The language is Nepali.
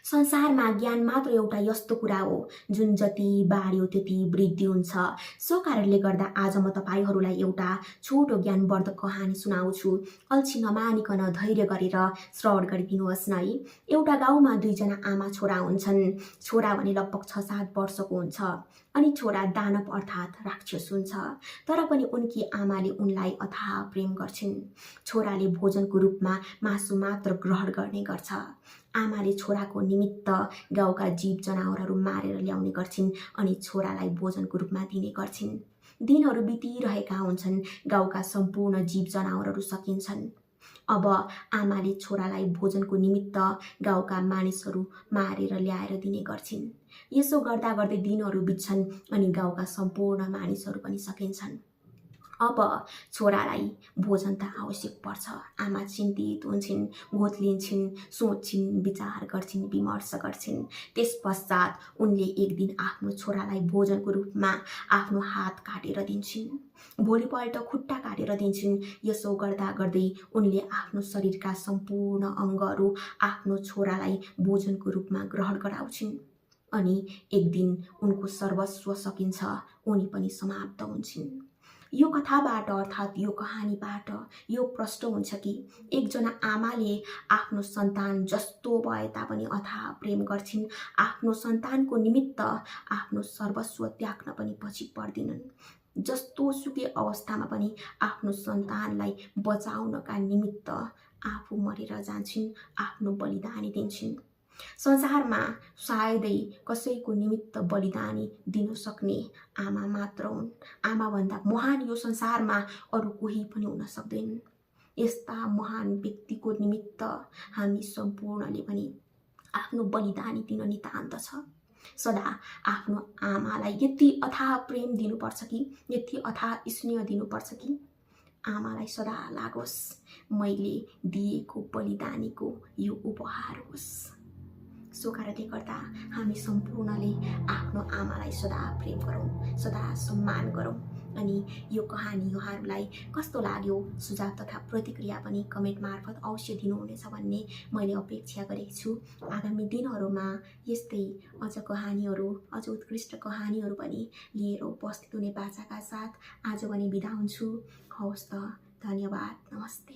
संसारमा ज्ञान मात्र एउटा यस्तो कुरा हो जुन जति बाढ्यो त्यति वृद्धि हुन्छ। सो कारणले गर्दा आज म तपाईहरूलाई एउटा छोटो ज्ञानवर्धक कहानी सुनाउँछु। अल्छी नमानिकन धैर्य गरेर श्रवण गरिदिनुहोस् न है। एउटा गाउँमा दुईजना आमा छोरा हुन्छन्। छोरा भने लगभग 6-7 वर्षको हुन्छ अनि छोरा दानव अर्थात् राक्षस हुन्छ। तर पनि उनकी आमाले उनलाई अथाह प्रेम गर्छिन्। छोराले भोजनको रूपमा मासु मात्र ग्रहण गर्ने गर्छ। आमाले छोराको निमित्त गाउँका जीव जनावरहरू मारेर ल्याउने गर्छिन् अनि छोरालाई भोजनको रूपमा दिने गर्छिन्। दिनहरू बितिरहेका हुन्छन्। गाउँका सम्पूर्ण जीव जनावरहरू सकिन्छन्। अब आमाले छोरालाई भोजनको निमित्त गाउँका मानिसहरू मारेर ल्याएर दिने गर्छिन्। यसो गर्दा गर्दै दिनहरू बित्छन् अनि गाउँका सम्पूर्ण मानिसहरू पनि सकिन्छन्। अब छोरालाई भोजन त आवश्यक पर्छ। आमा चिन्तित हुन्छन्, घोत्लिन्छन्, सोच्छिन्, विचार गर्छिन्, विमर्श गर्छिन्। त्यस पश्चात उनले एक दिन आफ्नो छोरालाई भोजनको रूपमा आफ्नो हात काटेर दिन्छन्। भोलिपल्ट खुट्टा काटेर दिन्छन्। यसो गर्दा गर्दै उनले आफ्नो शरीरका सम्पूर्ण अङ्गहरू आफ्नो छोरालाई भोजनको रूपमा ग्रहण गराउँछिन्। अनि एक दिन उनको सर्वस्व सकिन्छ, उनी पनि समाप्त हुन्छन्। यो कथाबाट अर्थात् यो कहानीबाट यो प्रश्न हुन्छ कि एकजना आमाले आफ्नो सन्तान जस्तो भए तापनि अथाह प्रेम गर्छिन्। आफ्नो सन्तानको निमित्त आफ्नो सर्वस्व त्याग्न पनि पछि पर्दिनन्। जस्तो सुकै अवस्थामा पनि आफ्नो सन्तानलाई बचाउनका निमित्त आफू मरेर जान्छन्, आफ्नो बलिदानी दिन्छन्। संसारमा सायदै कसैको निमित्त बलिदानी दिन सक्ने आमा मात्र हुन्। आमाभन्दा महान यो संसारमा अरू कोही पनि हुन सक्दैनन्। यस्ता महान व्यक्तिको निमित्त हामी सम्पूर्णले पनि आफ्नो बलिदानी दिन नितान्त छ। सदा आफ्नो आमालाई यति अथाह प्रेम दिनुपर्छ कि, यति अथाह स्नेह दिनुपर्छ कि आमालाई सदा लागोस् मैले दिएको बलिदानीको यो उपहार होस्। सो कारणले गर्दा हामी सम्पूर्णले आफ्नो आमालाई सदा प्रेम गरौँ, सदा सम्मान गरौँ। अनि यो कहानी यहाँहरूलाई कस्तो लाग्यो सुझाव तथा प्रतिक्रिया पनि कमेन्ट मार्फत अवश्य दिनुहुनेछ भन्ने मैले अपेक्षा गरेको छु। आगामी दिनहरूमा यस्तै अझ कहानीहरू, अझ उत्कृष्ट कहानीहरू पनि लिएर उपस्थित हुने बाचाका साथ आज भने बिदा हुन्छु। हवस् त, धन्यवाद, नमस्ते।